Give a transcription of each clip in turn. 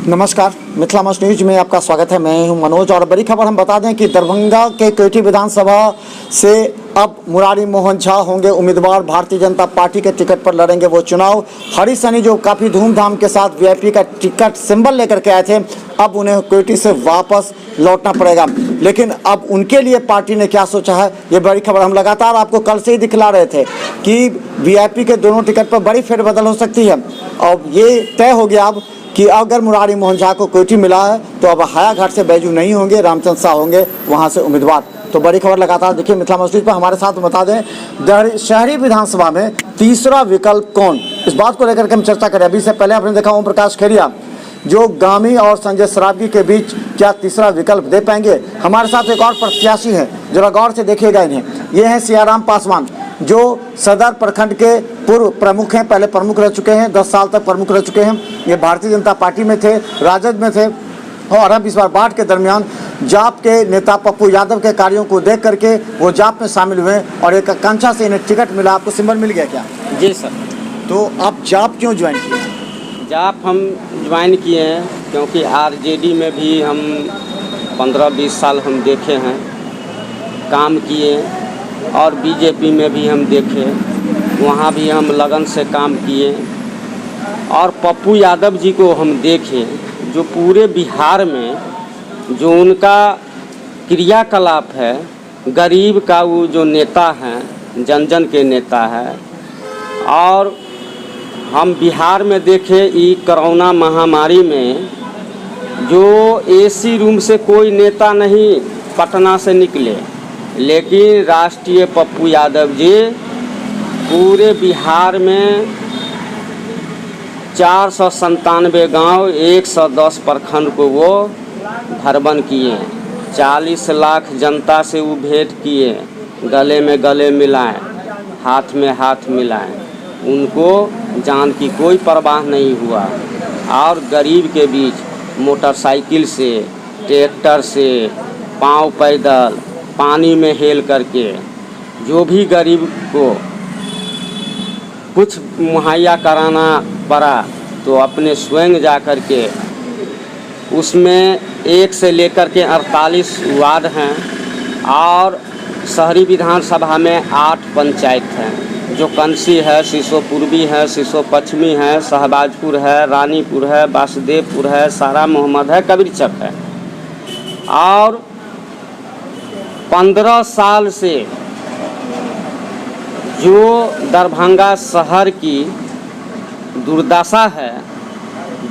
नमस्कार, Mithila must news में आपका स्वागत है। मैं हूं मनोज और बड़ी खबर हम बता दें कि दरभंगा के केवटी विधानसभा से अब मुरारी मोहन झा होंगे उम्मीदवार। भारतीय जनता पार्टी के टिकट पर लड़ेंगे वो चुनाव। हरीश सैनी जो काफ़ी धूमधाम के साथ वीआईपी का टिकट सिंबल लेकर के आए थे, अब उन्हें केवटी से वापस लौटना पड़ेगा। लेकिन अब उनके लिए पार्टी ने क्या सोचा है, ये बड़ी खबर हम लगातार आपको कल से ही दिखला रहे थे कि वीआईपी के दोनों टिकट पर बड़ी फेरबदल हो सकती है। अब ये तय हो गया अब कि अगर मुरारी मोहन झा को केवटी मिला है तो अब हायाघाट से बैजू नहीं होंगे, रामचंद्र शाह होंगे वहां से उम्मीदवार। तो बड़ी खबर लगातार देखिए मिथिला मस्जिद पर। हमारे साथ बता दें शहरी विधानसभा में तीसरा विकल्प कौन, इस बात को लेकर के हम चर्चा करें। अभी से पहले आपने देखा ओम प्रकाश खेरिया जो गामी और संजय सरावगी के बीच क्या तीसरा विकल्प दे पाएंगे। हमारे साथ एक और प्रत्याशी हैं, जरा गौर से देखिएगा इन्हें। ये हैं सियाराम पासवान जो सदर प्रखंड के पूर्व प्रमुख हैं, पहले प्रमुख रह चुके हैं, 10 साल तक प्रमुख रह चुके हैं। ये भारतीय जनता पार्टी में थे, राजद में थे और अब इस बार बाढ़ के दरमियान जाप के नेता पप्पू यादव के कार्यों को देख करके वो जाप में शामिल हुए और एक आकांक्षा से इन्हें टिकट मिला। आपको सिंबल मिल गया क्या? जी सर। तो आप जाप क्यों ज्वाइन किए? जाप हम ज्वाइन किए हैं क्योंकि आरजेडी में भी हम 15-20 साल हम देखे हैं, काम किए, और बीजेपी में भी हम देखे, वहाँ भी हम लगन से काम किए। और पप्पू यादव जी को हम देखे जो पूरे बिहार में जो उनका क्रियाकलाप है, गरीब का वो जो नेता हैं, जन जन के नेता है। और हम बिहार में देखे ई कोरोना महामारी में जो एसी रूम से कोई नेता नहीं पटना से निकले, लेकिन राष्ट्रीय पप्पू यादव जी पूरे बिहार में 497 गांव 110 प्रखंड को वो भरबन किए, 40 लाख जनता से वो भेंट किए, गले में गले मिलाएं, हाथ में हाथ मिलाएं, उनको जान की कोई परवाह नहीं हुआ। और गरीब के बीच मोटरसाइकिल से, ट्रैक्टर से, पांव पैदल, पानी में हेल करके जो भी गरीब को कुछ मुहैया कराना पड़ा तो अपने स्वयं जा कर के, उसमें 1 से लेकर के 48 वार्ड हैं और शहरी विधानसभा में 8 पंचायत हैं, जो कंसी है, सीसो पूर्वी है, सीसो पश्चिमी है, शहबाजपुर है, रानीपुर है, वासुदेवपुर है, सारा मोहम्मद है, कबीरचक है। और 15 साल से जो दरभंगा शहर की दुर्दशा है,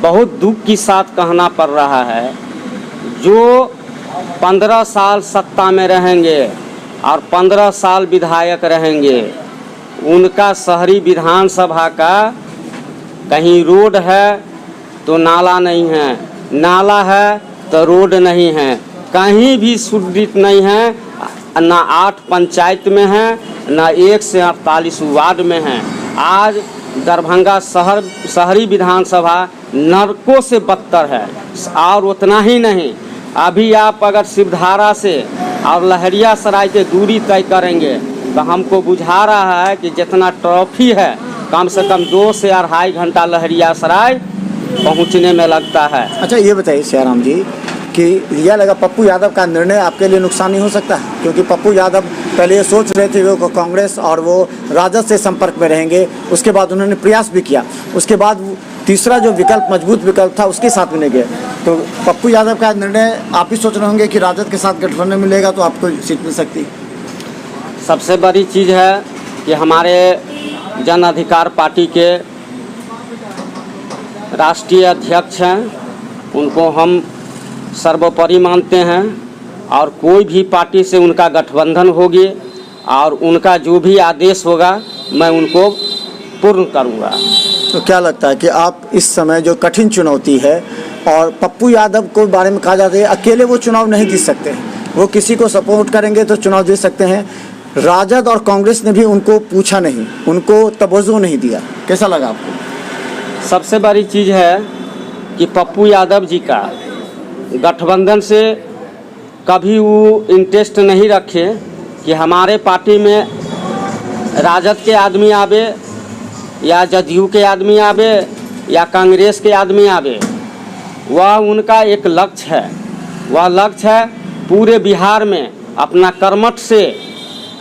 बहुत दुख के साथ कहना पड़ रहा है, जो 15 साल सत्ता में रहेंगे और 15 साल विधायक रहेंगे, उनका शहरी विधानसभा का कहीं रोड है तो नाला नहीं है, नाला है तो रोड नहीं है, कहीं भी सुदृढ़ नहीं है, ना 8 पंचायत में है, ना 1 से 48 वार्ड में है। आज दरभंगा शहरी विधानसभा नरकों से बदतर है। और उतना ही नहीं, अभी आप अगर शिवधारा से और लहरियासराय के दूरी तय करेंगे तो हमको बुझा रहा है कि जितना ट्रॉफी है कम से कम 2 से 2.5 घंटा लहरियासराय पहुंचने में लगता है। अच्छा ये बताइए सियाराम जी कि यह लगा पप्पू यादव का निर्णय आपके लिए नुकसानी हो सकता है, क्योंकि पप्पू यादव पहले ये सोच रहे थे वो कांग्रेस और वो राजद से संपर्क में रहेंगे, उसके बाद उन्होंने प्रयास भी किया, उसके बाद तीसरा जो विकल्प मजबूत विकल्प था उसके साथ में नहीं गए। तो पप्पू यादव का निर्णय आप ही सोच रहे होंगे कि राजद के साथ गठबंधन मिलेगा तो आपको सीट मिल सकती। सबसे बड़ी चीज़ है कि हमारे जन अधिकार पार्टी के राष्ट्रीय अध्यक्ष हैं, उनको हम सर्वोपरि मानते हैं और कोई भी पार्टी से उनका गठबंधन होगी और उनका जो भी आदेश होगा मैं उनको पूर्ण करूंगा। तो क्या लगता है कि आप इस समय जो कठिन चुनौती है, और पप्पू यादव को बारे में कहा जाता है अकेले वो चुनाव नहीं जीत सकते हैं, वो किसी को सपोर्ट करेंगे तो चुनाव जीत सकते हैं। राजद और कांग्रेस ने भी उनको पूछा नहीं, उनको तवज्जो नहीं दिया, कैसा लगा आपको? सबसे बड़ी चीज़ है कि पप्पू यादव जी का गठबंधन से कभी वो इंटरेस्ट नहीं रखे कि हमारे पार्टी में राजद के आदमी आवे या जदयू के आदमी आवे या कांग्रेस के आदमी आवे, वह उनका एक लक्ष्य है। वह लक्ष्य है पूरे बिहार में अपना कर्मठ से,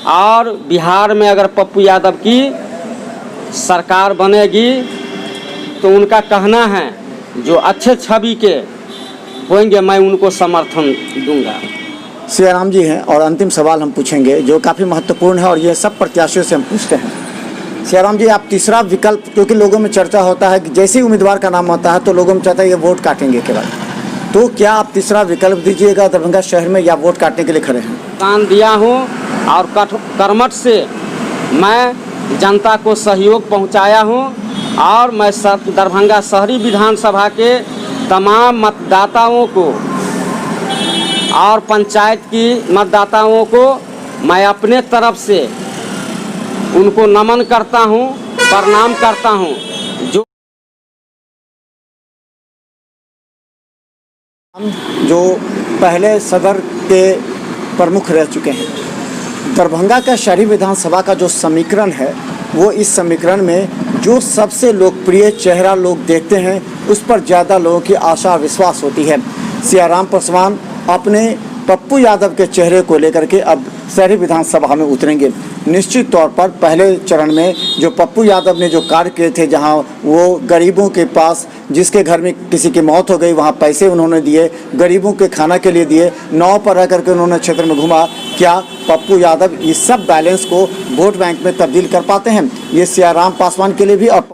और बिहार में अगर पप्पू यादव की सरकार बनेगी तो उनका कहना है जो अच्छे छवि के होंगे मैं उनको समर्थन दूंगा। सियाराम जी हैं और अंतिम सवाल हम पूछेंगे जो काफ़ी महत्वपूर्ण है और ये सब प्रत्याशियों से हम पूछते हैं। सियाराम जी, आप तीसरा विकल्प, क्योंकि लोगों में चर्चा होता है कि जैसे ही उम्मीदवार का नाम होता है तो लोगों में चाहता है ये वोट काटेंगे केवल, तो क्या आप तीसरा विकल्प दीजिएगा दरभंगा शहर में या वोट काटने के लिए खड़े हैं? दान दिया हूँ और कर्मठ से मैं जनता को सहयोग पहुँचाया हूँ और मैं दरभंगा शहरी विधानसभा के तमाम मतदाताओं को और पंचायत की मतदाताओं को मैं अपने तरफ से उनको नमन करता हूं, प्रणाम करता हूं। जो पहले सदर के प्रमुख रह चुके हैं, दरभंगा का शहरी विधानसभा का जो समीकरण है वो इस समीकरण में जो सबसे लोकप्रिय चेहरा लोग देखते हैं उस पर ज़्यादा लोगों की आशा विश्वास होती है। सियाराम पासवान अपने पप्पू यादव के चेहरे को लेकर के अब शहरी विधानसभा में उतरेंगे। निश्चित तौर पर पहले चरण में जो पप्पू यादव ने जो कार्य किए थे, जहां वो गरीबों के पास जिसके घर में किसी की मौत हो गई वहां पैसे उन्होंने दिए, गरीबों के खाना के लिए दिए, नाव पर रह करके उन्होंने क्षेत्र में घुमा, क्या पप्पू यादव इस सब बैलेंस को वोट बैंक में तब्दील कर पाते हैं? ये सियाराम पासवान के लिए भी और